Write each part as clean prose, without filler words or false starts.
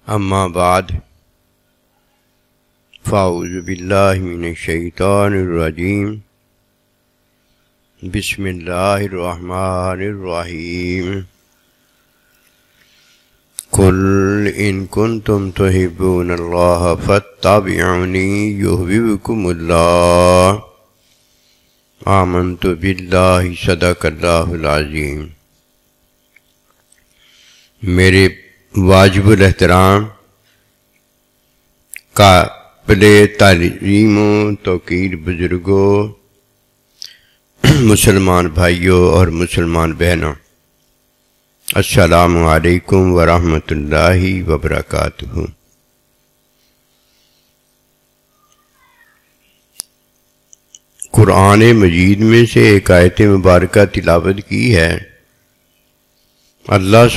اما بعد فاعوذ باللہ من الشیطان الرجیم بسم اللہ الرحمن الرحیم قل ان کنتم تحبون اللہ فاتبعونی یحببکم اللہ آمنت باللہ صدق اللہ العظیم۔ میرے واجب الاحترام قابل تعظیم و توقیر بزرگوں، مسلمان بھائیوں اور مسلمان بہنوں، السلام علیکم ورحمۃ اللہ وبرکاتہ۔ قرآن مجید میں سے ایک آیت مبارکہ تلاوت کی ہے۔ اللہ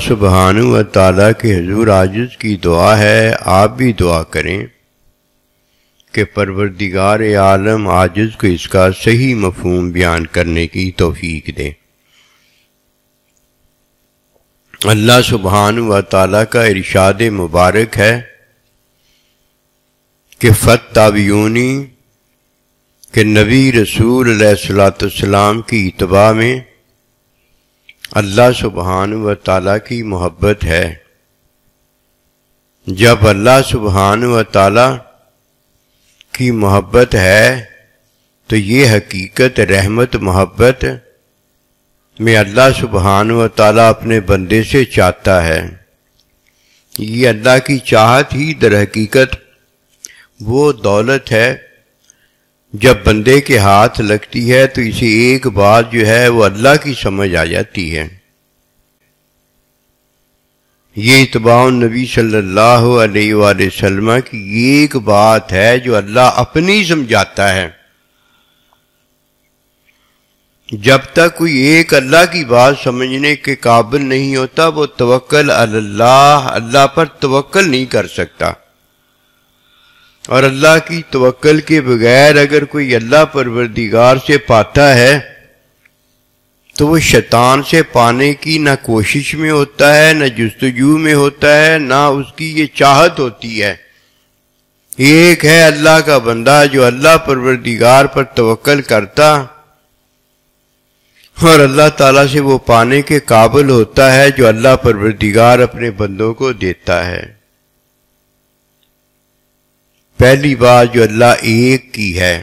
سبحانہ و تعالیٰ کے حضور عاجز کی دعا ہے، آپ بھی دعا کریں کہ پروردگار عالم عاجز کو اس کا صحیح مفہوم بیان کرنے کی توفیق دے۔ اللہ سبحانہ و تعالیٰ کا ارشاد مبارک ہے کہ فاتبعونی، کہ نبی رسول علیہ السلام کی اتباع میں اللہ سبحانہ و تعالیٰ کی محبت ہے۔ جب اللہ سبحانہ و تعالیٰ کی محبت ہے تو یہ حقیقت رحمت محبت میں اللہ سبحانہ و تعالیٰ اپنے بندے سے چاہتا ہے۔ یہ اللہ کی چاہت ہی در حقیقت وہ دولت ہے جب بندے کے ہاتھ لگتی ہے تو اسے ایک بات جو ہے وہ اللہ کی سمجھ آ جاتی ہے۔ یہ اتباع النبی صلی اللہ علیہ وآلہ وسلم کی ایک بات ہے جو اللہ اپنی سمجھاتا ہے۔ جب تک کوئی ایک اللہ کی بات سمجھنے کے قابل نہیں ہوتا وہ توکل علی اللہ، اللہ پر توکل نہیں کر سکتا، اور اللہ کی توکل کے بغیر اگر کوئی اللہ پروردگار سے پاتا ہے تو وہ شیطان سے پانے کی نہ کوشش میں ہوتا ہے، نہ جستجو میں ہوتا ہے، نہ اس کی یہ چاہت ہوتی ہے۔ ایک ہے اللہ کا بندہ جو اللہ پروردگار پر توکل کرتا اور اللہ تعالیٰ سے وہ پانے کے قابل ہوتا ہے جو اللہ پروردگار اپنے بندوں کو دیتا ہے۔ پہلی بات جو اللہ ایک کی ہے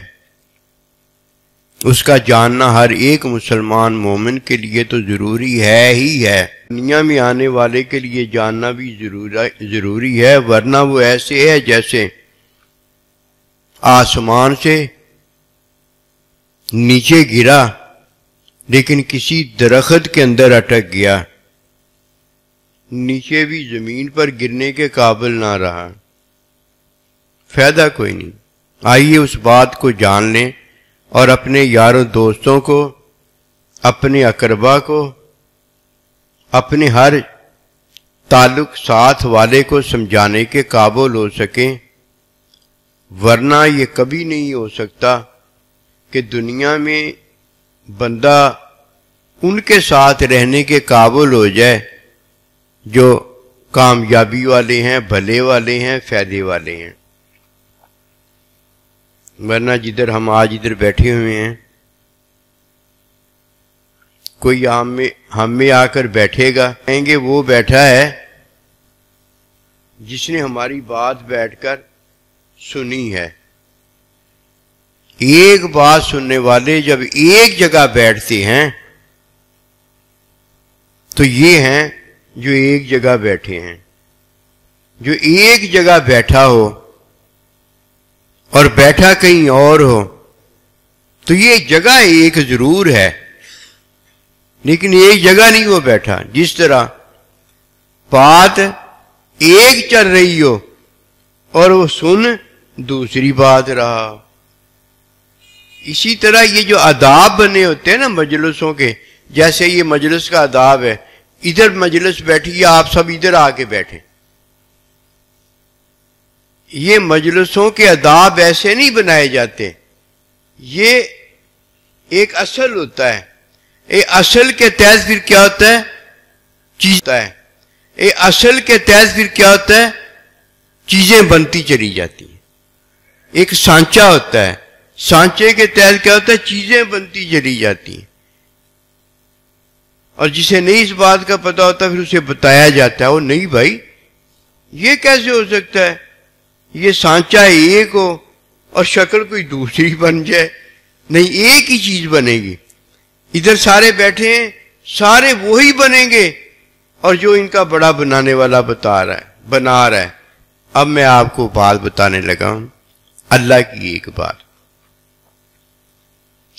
اس کا جاننا ہر ایک مسلمان مومن کے لیے تو ضروری ہے ہی ہے، دنیا میں آنے والے کے لیے جاننا بھی ضروری ہے، ورنہ وہ ایسے ہے جیسے آسمان سے نیچے گرا لیکن کسی درخت کے اندر اٹک گیا، نیچے بھی زمین پر گرنے کے قابل نہ رہا، فائدہ کوئی نہیں۔ آئیے اس بات کو جان لیں اور اپنے یاروں دوستوں کو، اپنے اقربا کو، اپنے ہر تعلق ساتھ والے کو سمجھانے کے قابل ہو سکیں، ورنہ یہ کبھی نہیں ہو سکتا کہ دنیا میں بندہ ان کے ساتھ رہنے کے قابل ہو جائے جو کامیابی والے ہیں، بھلے والے ہیں، فائدے والے ہیں۔ ورنہ جدھر ہم آج ادھر بیٹھے ہوئے ہیں، کوئی ہم میں آ کر بیٹھے گا، کہیں گے وہ بیٹھا ہے جس نے ہماری بات بیٹھ کر سنی ہے۔ ایک بات سننے والے جب ایک جگہ بیٹھتے ہیں تو یہ ہیں جو ایک جگہ بیٹھے ہیں۔ جو ایک جگہ بیٹھا ہو اور بیٹھا کہیں اور ہو تو یہ جگہ ایک ضرور ہے لیکن ایک جگہ نہیں وہ بیٹھا۔ جس طرح بات ایک چل رہی ہو اور وہ سن دوسری بات رہا، اسی طرح یہ جو آداب بنے ہوتے ہیں نا مجلسوں کے، جیسے یہ مجلس کا آداب ہے، ادھر مجلس بیٹھی ہے، آپ سب ادھر آ کے بیٹھیں۔ یہ مجلسوں کے آداب ایسے نہیں بنائے جاتے، یہ ایک اصل ہوتا ہے۔ اصل کے تحت پھر کیا ہوتا ہے؟ چیز ہوتا ہے۔ اصل کے تحت پھر کیا ہوتا ہے؟ چیزیں بنتی چلی جاتی ہیں. ایک سانچہ ہوتا ہے، سانچے کے تحت کیا ہوتا ہے؟ چیزیں بنتی چلی جاتی ہیں. اور جسے نہیں اس بات کا پتہ ہوتا پھر اسے بتایا جاتا ہے، وہ نہیں بھائی یہ کیسے ہو سکتا ہے، یہ سانچہ ایک ہو اور شکل کوئی دوسری بن جائے. نہیں، ایک ہی چیز بنے گی. ادھر سارے بیٹھے ہیں، سارے وہی بنیں گے، اور جو ان کا بڑا بنانے والا بنا رہا ہے. اب میں آپ کو بات بتانے لگا ہوں، اللہ کی ایک بات.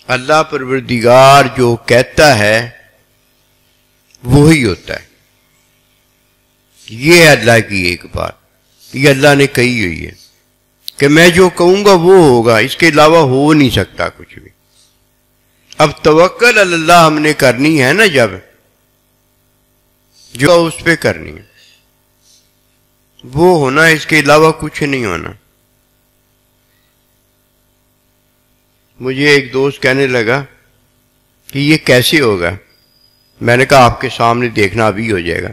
اللہ پروردگار جو کہتا ہے وہی ہوتا ہے. یہ ہے اللہ کی ایک بات. یہ اللہ نے کہی ہوئی ہے کہ میں جو کہوں گا وہ ہوگا، اس کے علاوہ ہو نہیں سکتا کچھ بھی. اب توکل اللہ ہم نے کرنی ہے نا، جب جو اس پہ کرنی ہے وہ ہونا، اس کے علاوہ کچھ نہیں ہونا. مجھے ایک دوست کہنے لگا کہ یہ کیسے ہوگا؟ میں نے کہا آپ کے سامنے دیکھنا ابھی ہو جائے گا.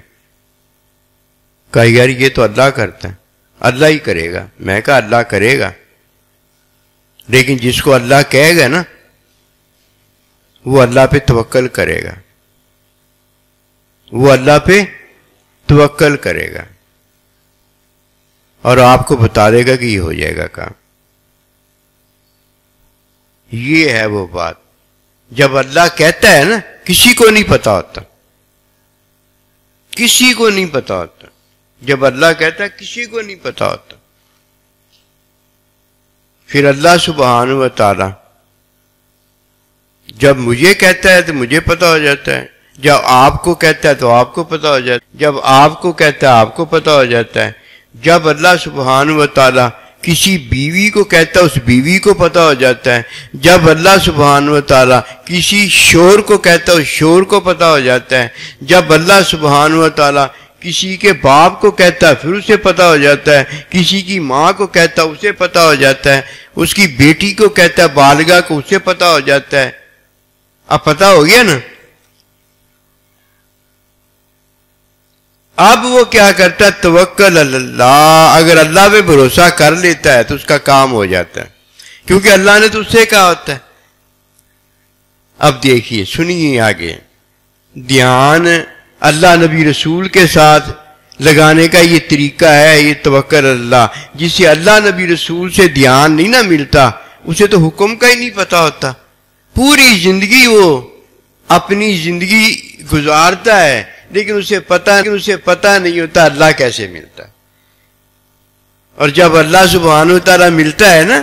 کہا یار یہ تو اللہ کرتا ہے، اللہ ہی کرے گا. میں کہا اللہ کرے گا، لیکن جس کو اللہ کہے گا نا وہ اللہ پہ توکل کرے گا، وہ اللہ پہ توکل کرے گا اور آپ کو بتا دے گا کہ یہ ہو جائے گا کام. یہ ہے وہ بات. جب اللہ کہتا ہے نا، کسی کو نہیں پتا ہوتا، کسی کو نہیں پتا ہوتا. جب اللہ کہتا ہے کسی کو نہیں پتا ہوتا. پھر اللہ سبحانہ و تعالی جب مجھے کہتا ہے تو مجھے پتا ہو جاتا ہے، جب آپ کو کہتا ہے تو آپ کو پتا ہو جاتا ہے، جب آپ کو کہتا ہے آپ کو پتا ہو جاتا ہے. جب اللہ سبحانہ و تعالی کسی بیوی کو کہتا ہے اس بیوی کو پتا ہو جاتا ہے. جب اللہ سبحانہ و تعالی کسی شوہر کو کہتا ہے اس شوہر کو پتا ہو جاتا ہے. جب اللہ سبحانہ و تعالی کسی کے باپ کو کہتا ہے پھر اسے پتا ہو جاتا ہے. کسی کی ماں کو کہتا ہے اسے پتا ہو جاتا ہے. اس کی بیٹی کو کہتا ہے بالغہ کو، اسے پتا ہو جاتا ہے. اب پتا ہو گیا نا. اب وہ کیا کرتا ہے؟ توکل اللہ. اگر اللہ پہ بھروسہ کر لیتا ہے تو اس کا کام ہو جاتا ہے، کیونکہ اللہ نے تو اس سے کہا ہوتا ہے. اب دیکھیے، سنیے آگے. دھیان اللہ نبی رسول کے ساتھ لگانے کا یہ طریقہ ہے، یہ توکل اللہ. جسے اللہ نبی رسول سے دھیان نہیں نہ ملتا اسے تو حکم کا ہی نہیں پتا ہوتا. پوری زندگی وہ اپنی زندگی گزارتا ہے لیکن اسے پتا نہیں ہوتا اللہ کیسے ملتا. اور جب اللہ سبحانہ وتعالی ملتا ہے نا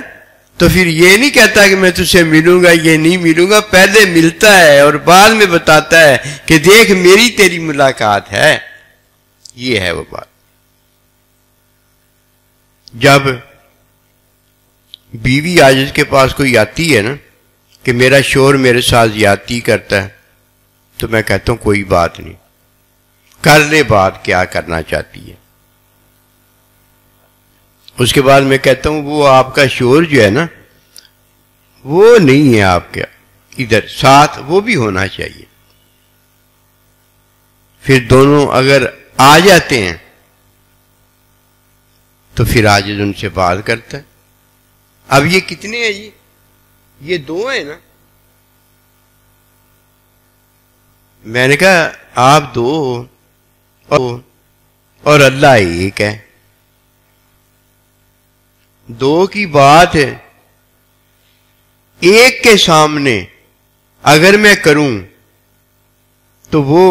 تو پھر یہ نہیں کہتا کہ میں تجھ سے ملوں گا، یہ نہیں ملوں گا. پہلے ملتا ہے اور بعد میں بتاتا ہے کہ دیکھ میری تیری ملاقات ہے. یہ ہے وہ بات. جب بیوی آج اس کے پاس کوئی آتی ہے نا کہ میرا شوہر میرے ساتھ زیادتی کرتا ہے تو میں کہتا ہوں کوئی بات نہیں، کر لے بات، کیا کرنا چاہتی ہے. اس کے بعد میں کہتا ہوں وہ آپ کا شوہر جو ہے نا وہ نہیں ہے آپ کے ادھر ساتھ، وہ بھی ہونا چاہیے. پھر دونوں اگر آ جاتے ہیں تو پھر آج ان سے بات کرتا ہے. اب یہ کتنے ہیں جی؟ یہ دو ہیں نا. میں نے کہا آپ دو اور اللہ ایک ہے. دو کی بات ہے، ایک کے سامنے اگر میں کروں تو وہ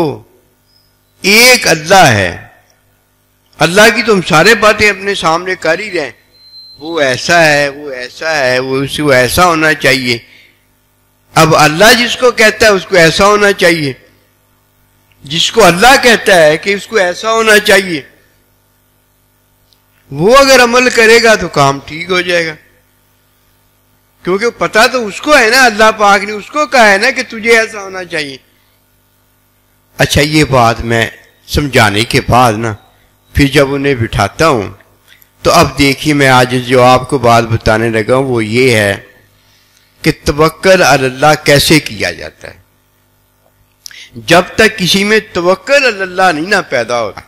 ایک اللہ ہے. اللہ کی تو ہم سارے باتیں اپنے سامنے کر ہی رہے ہیں، وہ ایسا ہے، وہ ایسا ہے، وہ اس کو ایسا ہونا چاہیے. اب اللہ جس کو کہتا ہے اس کو ایسا ہونا چاہیے، جس کو اللہ کہتا ہے کہ اس کو ایسا ہونا چاہیے وہ اگر عمل کرے گا تو کام ٹھیک ہو جائے گا. کیونکہ پتہ تو اس کو ہے نا، اللہ پاک نے اس کو کہا ہے نا کہ تجھے ایسا ہونا چاہیے. اچھا یہ بات میں سمجھانے کے بعد نا پھر جب انہیں بٹھاتا ہوں تو اب دیکھیے میں آج جو آپ کو بات بتانے لگا ہوں وہ یہ ہے کہ توکل اللہ کیسے کیا جاتا ہے. جب تک کسی میں توکل اللہ نہیں نہ پیدا ہوتا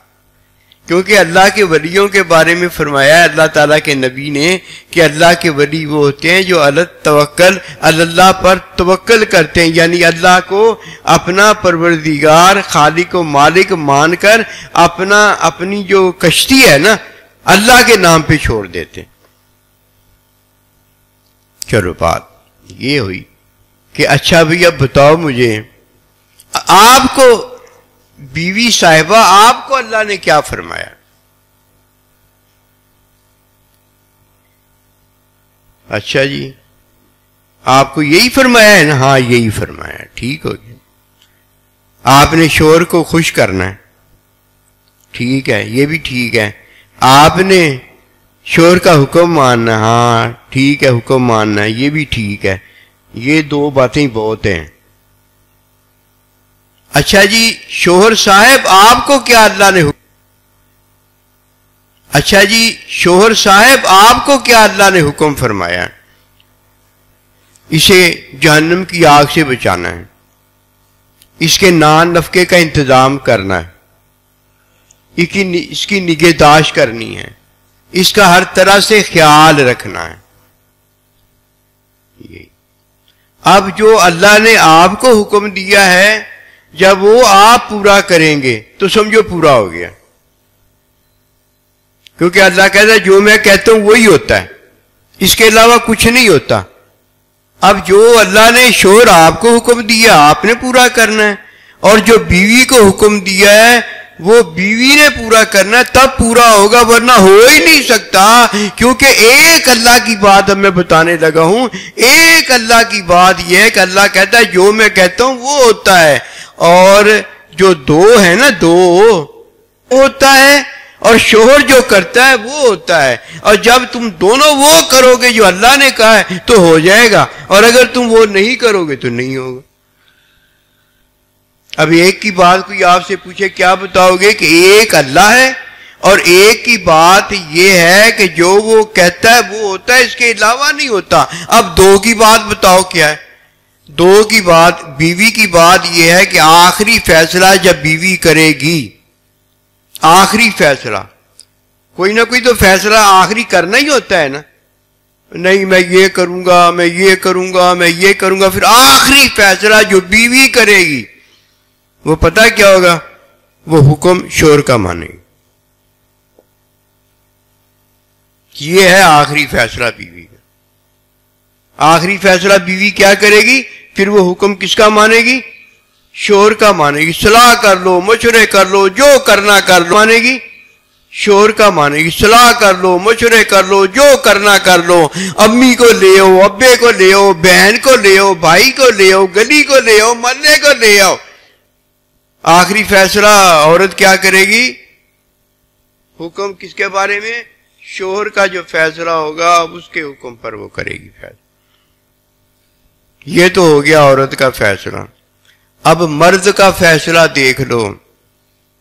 کیونکہ اللہ کے ولیوں کے بارے میں فرمایا ہے اللہ تعالیٰ کے نبی نے کہ اللہ کے ولی وہ ہوتے ہیں جو اللہ پر توکل کرتے ہیں، یعنی اللہ کو اپنا پروردگار خالق و مالک مان کر اپنی جو کشتی ہے نا اللہ کے نام پہ چھوڑ دیتے ہیں۔ چلو بات یہ ہوئی کہ اچھا بھئی اب بتاؤ مجھے، آپ کو بیوی صاحبہ آپ کو اللہ نے کیا فرمایا؟ اچھا جی آپ کو یہی فرمایا ہے نا؟ ہاں یہی فرمایا ہے، ٹھیک ہو گیا۔ آپ نے شوہر کو خوش کرنا ہے، ٹھیک ہے، یہ بھی ٹھیک ہے۔ آپ نے شوہر کا حکم ماننا، ہاں ٹھیک ہے، حکم ماننا ہے، یہ بھی ٹھیک ہے۔ یہ دو باتیں بہت ہیں۔ اچھا جی شوہر صاحب آپ کو کیا اللہ نے اچھا جی شوہر صاحب آپ کو کیا اللہ نے حکم فرمایا؟ اسے جہنم کی آگ سے بچانا ہے، اس کے نان نفقے کا انتظام کرنا ہے، اس کی نگہداشت کرنی ہے، اس کا ہر طرح سے خیال رکھنا ہے۔ اب جو اللہ نے آپ کو حکم دیا ہے جب وہ آپ پورا کریں گے تو سمجھو پورا ہو گیا، کیونکہ اللہ کہتا ہے جو میں کہتا ہوں وہی ہوتا ہے، اس کے علاوہ کچھ نہیں ہوتا۔ اب جو اللہ نے شوہر آپ کو حکم دیا آپ نے پورا کرنا ہے، اور جو بیوی کو حکم دیا ہے وہ بیوی نے پورا کرنا ہے، تب پورا ہوگا، ورنہ ہو ہی نہیں سکتا۔ کیونکہ ایک اللہ کی بات اب میں بتانے لگا ہوں، ایک اللہ کی بات یہ ہے کہ اللہ کہتا ہے جو میں کہتا ہوں وہ ہوتا ہے، اور جو دو ہے نا دو ہوتا ہے، اور شوہر جو کرتا ہے وہ ہوتا ہے، اور جب تم دونوں وہ کرو گے جو اللہ نے کہا ہے تو ہو جائے گا، اور اگر تم وہ نہیں کرو گے تو نہیں ہوگا۔ اب ایک کی بات کوئی آپ سے پوچھے کیا بتاؤ گے کہ ایک اللہ ہے، اور ایک کی بات یہ ہے کہ جو وہ کہتا ہے وہ ہوتا ہے، اس کے علاوہ نہیں ہوتا۔ اب دو کی بات بتاؤ کیا ہے؟ دو کی بات، بیوی کی بات یہ ہے کہ آخری فیصلہ جب بیوی کرے گی، آخری فیصلہ، کوئی نہ کوئی تو فیصلہ آخری کرنا ہی ہوتا ہے نا، نہیں میں یہ کروں گا، میں یہ کروں گا، میں یہ کروں گا، پھر آخری فیصلہ جو بیوی کرے گی وہ پتہ کیا ہوگا؟ وہ حکم شوہر کا مانے گی۔ یہ ہے آخری فیصلہ بیوی کا۔ آخری فیصلہ بیوی کیا کرے گی؟ پھر وہ حکم کس کا مانے گی؟ شوہر کا مانے گی۔ صلاح کر لو، مشورے کر لو، جو کرنا کر لو، مانے گی شوہر کا مانے گی۔ صلاح کر لو، مشورے کر لو، جو کرنا کر لو، امی کو لے آؤ، ابے کو لے آؤ، بہن کو لے آؤ، بھائی کو لے آؤ، گلی کو لے آؤ، محلے کو لے آؤ، آخری فیصلہ عورت کیا کرے گی؟ حکم کس کے بارے میں؟ شوہر کا جو فیصلہ ہوگا اس کے حکم پر وہ کرے گی فیصلہ۔ یہ تو ہو گیا عورت کا فیصلہ۔ اب مرد کا فیصلہ دیکھ لو،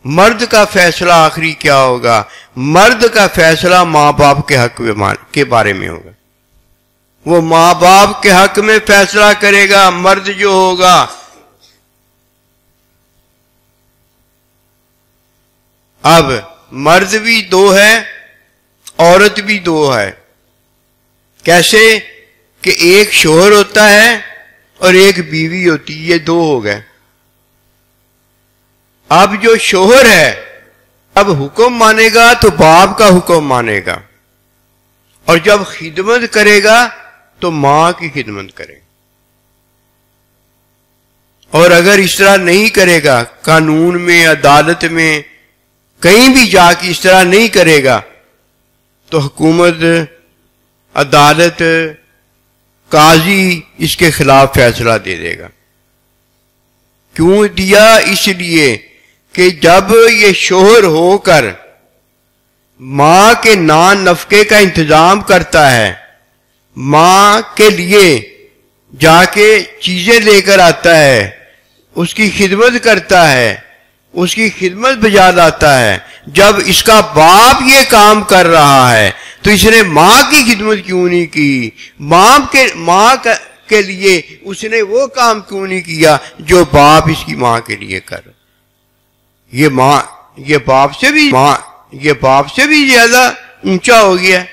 مرد کا فیصلہ آخری کیا ہوگا؟ مرد کا فیصلہ ماں باپ کے حق کے بارے میں ہوگا۔ وہ ماں باپ کے حق میں فیصلہ کرے گا مرد جو ہوگا۔ اب مرد بھی دو ہے، عورت بھی دو ہے۔ کیسے کہ ایک شوہر ہوتا ہے اور ایک بیوی ہوتی، یہ دو ہو گئے۔ اب جو شوہر ہے اب حکم مانے گا تو باپ کا حکم مانے گا، اور جب خدمت کرے گا تو ماں کی خدمت کرے گا، اور اگر اس طرح نہیں کرے گا، قانون میں، عدالت میں، کہیں بھی جا کے اس طرح نہیں کرے گا تو حکومت، عدالت، قاضی اس کے خلاف فیصلہ دے دے گا۔ کیوں دیا؟ اس لیے کہ جب یہ شوہر ہو کر ماں کے نان نفقے کا انتظام کرتا ہے، ماں کے لیے جا کے چیزیں لے کر آتا ہے، اس کی خدمت کرتا ہے، اس کی خدمت بجا لاتا ہے، جب اس کا باپ یہ کام کر رہا ہے تو اس نے ماں کی خدمت کیوں نہیں کی؟ ماں کے لیے اس نے وہ کام کیوں نہیں کیا جو باپ اس کی ماں کے لیے کر؟ یہ باپ سے بھی یہ باپ سے بھی زیادہ اونچا ہو گیا.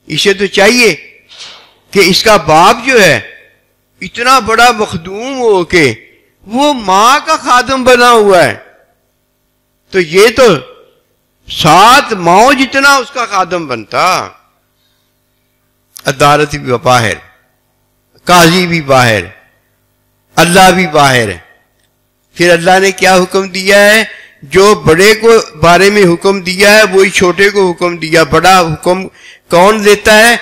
اسے تو چاہیے کہ اس کا باپ جو ہے اتنا بڑا مخدوم ہو کے وہ ماں کا خادم بنا ہوا ہے، تو یہ تو 7 ماؤں جتنا اس کا خادم بنتا. عدالت بھی باہر، قاضی بھی باہر، اللہ بھی باہر ہے. پھر اللہ نے کیا حکم دیا ہے؟ جو بڑے کو بارے میں حکم دیا ہے وہی چھوٹے کو حکم دیا. بڑا حکم کون دیتا ہے؟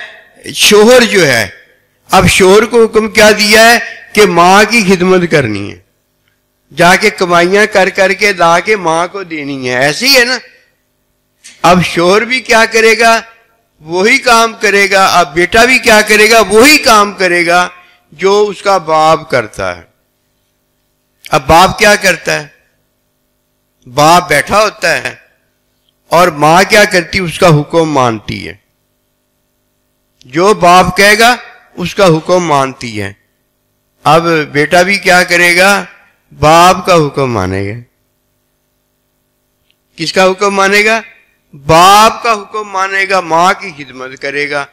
شوہر جو ہے. اب شوہر کو حکم کیا دیا ہے کہ ماں کی خدمت کرنی ہے، جا کے کمائیاں کر کر کے لا کے ماں کو دینی ہے. ایسے ہی ہے نا. اب شوہر بھی کیا کرے گا؟ وہی کام کرے گا. اب بیٹا بھی کیا کرے گا؟ وہی کام کرے گا جو اس کا باپ کرتا ہے. اب باپ کیا کرتا ہے؟ باپ بیٹھا ہوتا ہے اور ماں کیا کرتی؟ اس کا حکم مانتی ہے. جو باپ کہے گا اس کا حکم مانتی ہے. اب بیٹا بھی کیا کرے گا؟ باپ کا حکم مانے گا. کس کا حکم مانے گا؟ باپ کا حکم مانے گا، ماں کی خدمت کرے گا.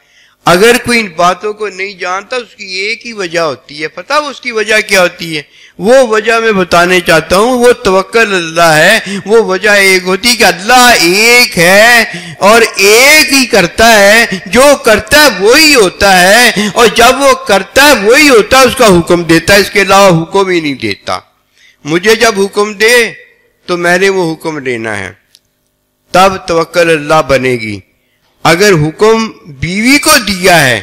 اگر کوئی ان باتوں کو نہیں جانتا اس کی ایک ہی وجہ ہوتی ہے. پتہ وہ اس کی وجہ کیا ہوتی ہے؟ وہ وجہ میں بتانے چاہتا ہوں، وہ توکل اللہ ہے. وہ وجہ ایک ہوتی ہے کہ اللہ ایک ہے اور ایک ہی کرتا ہے. جو کرتا ہے وہی ہوتا ہے، اور جب وہ کرتا ہے وہی ہوتا ہے، اس کا حکم دیتا ہے. اس کے علاوہ حکم ہی نہیں دیتا. مجھے جب حکم دے تو میں نے وہ حکم لینا ہے، تب توکل اللہ بنے گی. اگر حکم بیوی کو دیا ہے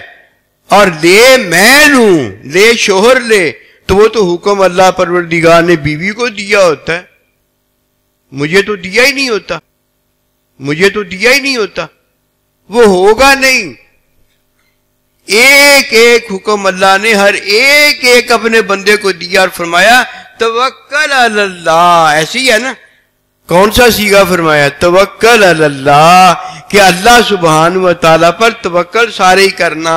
اور لے میں لوں، لے شوہر لے، تو وہ تو حکم اللہ پروردگار نے بیوی کو دیا ہوتا ہے. مجھے تو دیا ہی نہیں ہوتا، مجھے تو دیا ہی نہیں ہوتا. وہ ہوگا نہیں. ایک ایک حکم اللہ نے ہر ایک ایک اپنے بندے کو دیا اور فرمایا توکل علی اللہ. ایسی ہے نا. کون سا سیغہ فرمایا؟ توکل علی اللہ، کہ اللہ سبحانہ و تعالیٰ پر توکل سارے ہی کرنا.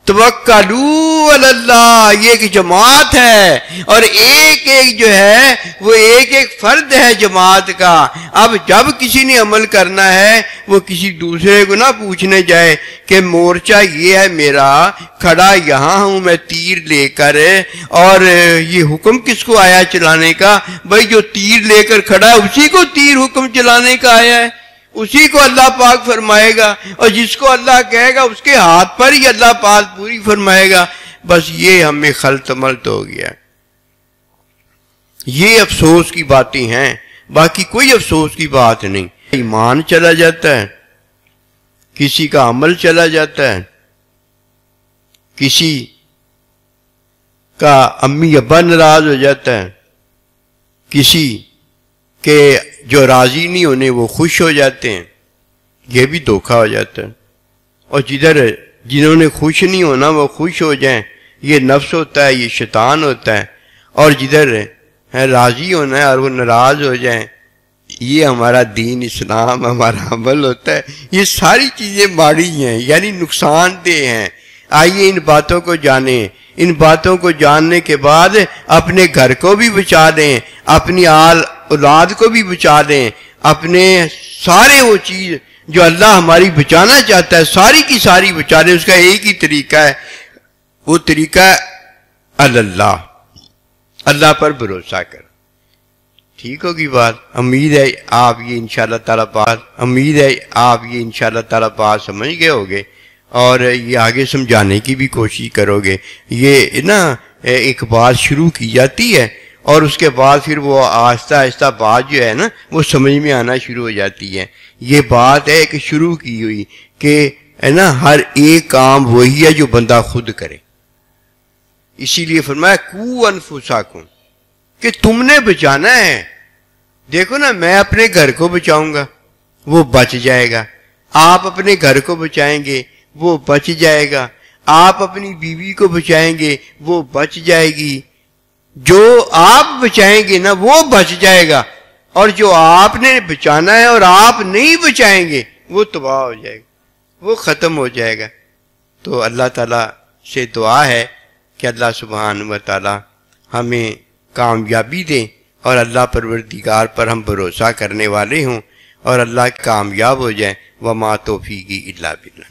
توکلوا علی اللہ، یہ ایک جماعت ہے، اور ایک ایک جو ہے وہ ایک ایک فرد ہے جماعت کا. اب جب کسی نے عمل کرنا ہے وہ کسی دوسرے کو نہ پوچھنے جائے کہ مورچہ یہ ہے میرا، کھڑا یہاں ہوں میں تیر لے کر، اور یہ حکم کس کو آیا چلانے کا؟ بھائی جو تیر لے کر کھڑا ہے اسی کو تیر حکم چلانے کا آیا ہے، اسی کو اللہ پاک فرمائے گا، اور جس کو اللہ کہے گا اس کے ہاتھ پر ہی اللہ پاک پوری فرمائے گا. بس یہ ہمیں خلط ملط ہو گیا. یہ افسوس کی باتیں ہیں، باقی کوئی افسوس کی بات نہیں. ایمان چلا جاتا ہے، کسی کا عمل چلا جاتا ہے، کسی کا امی ابا ناراض ہو جاتا ہے، کسی کہ جو راضی نہیں ہونے وہ خوش ہو جاتے ہیں. یہ بھی دھوکہ ہو جاتا ہے. اور جنہوں نے خوش نہیں ہونا وہ خوش ہو جائیں، یہ نفس ہوتا ہے، یہ شیطان ہوتا ہے. اور جدھر راضی ہونا ہے اور وہ ناراض ہو جائیں، یہ ہمارا دین اسلام، ہمارا عمل ہوتا ہے. یہ ساری چیزیں ماڑی ہیں، یعنی نقصان دہ ہیں. آئیے ان باتوں کو جانیں. ان باتوں کو جاننے کے بعد اپنے گھر کو بھی بچا دیں، اپنی اولاد کو بھی بچا دیں، اپنے سارے وہ چیز جو اللہ ہماری بچانا چاہتا ہے ساری کی ساری بچا دیں. اس کا ایک ہی طریقہ ہے، وہ طریقہ ہے اللہ، اللہ پر بھروسہ کر. ٹھیک ہوگی بات؟ امید ہے آپ یہ انشاءاللہ تعالیٰ بات سمجھ گئے ہوگے، اور یہ آگے سمجھانے کی بھی کوشش کرو گے. یہ نا ایک بات شروع کی جاتی ہے اور اس کے بعد پھر وہ آہستہ آہستہ بات جو ہے نا وہ سمجھ میں آنا شروع ہو جاتی ہے. یہ بات ہے کہ شروع کی ہوئی کہ ہے نا ہر ایک کام وہی ہے جو بندہ خود کرے. اسی لیے فرمایا قو انفسکم، کہ تم نے بچانا ہے. دیکھو نا، میں اپنے گھر کو بچاؤں گا وہ بچ جائے گا، آپ اپنے گھر کو بچائیں گے وہ بچ جائے گا، آپ اپنی بیوی کو بچائیں گے وہ بچ جائے گی. جو آپ بچائیں گے نا وہ بچ جائے گا، اور جو آپ نے بچانا ہے اور آپ نہیں بچائیں گے وہ تباہ ہو جائے گا، وہ ختم ہو جائے گا. تو اللہ تعالیٰ سے دعا ہے کہ اللہ سبحانہ و تعالیٰ ہمیں کامیابی دیں اور اللہ پروردگار پر ہم بھروسہ کرنے والے ہوں، اور اللہ کامیاب ہو جائیں۔ وما توفیقی الا باللہ۔